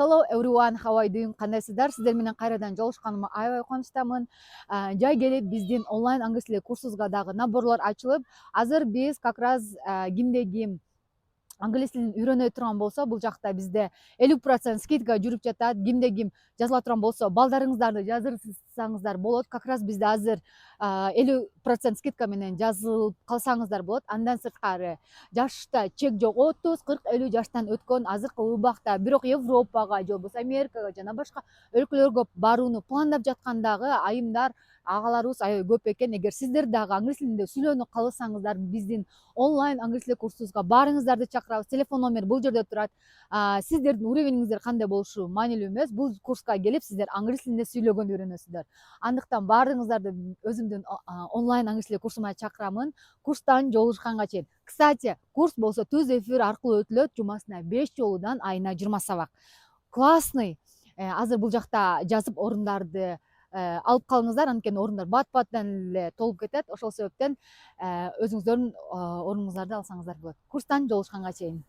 Hello everyone, how are you doing? Кандайсыздар? Сиздер менен кайрадан жолугушканыма аябай кубанычтамын. Жай келип биздин онлайн англис тили курсубузга дагы наборлор ачылып, азыр биз как раз кимде ким англис тилин үйрөнө турган болсо, бул жакта бизде 50% скидка жүрүп жатат. Кимде ким жазыла турган болсо, балдарыңыздарды жаздырсаңыздар болот. Как раз бизде азыр 50% скидка менен жазылып калсаңыздар болот. Андан сырткары жашта чек жок. 30-40-50 жаштан өткөн азыркы убакта бирок Европага же болбосо Америкага жана башка өлкөлөргө барууну пландап жаткандагы айымдар, агаларыбыз аябай көп экен. Эгер сиздер дагы англис тилинде сүйлөнүп калсаңыздар, биздин онлайн англис тили курсубузга баарыңыздарды чакырабыз. Телефон номер бул жерде турат. Сиздердин уровениңиздер кандай болушу маанилүү эмес. Бул курска келип сиздер англис тилинде сүйлөгөндү үйрөнөсүздөр. Андыктан баарыңыздарды өзүмдүн онлайн англис тили курсума чакырамын. Курстан жолугушканга чейин. Кстати, курс болсо түз эфир аркылуу өтүлөт. Жумасына 5 жолудан айына 20 сабак. Классный. Азыр бул жакта жазып орундарды алып калыңыздар, анткени орундар бат-баттан эле толуп кетет. Ошол себептен өзүңүздөрдүн орунуңуздарды алсаңыздар болот. Курстан жолугушканга чейин.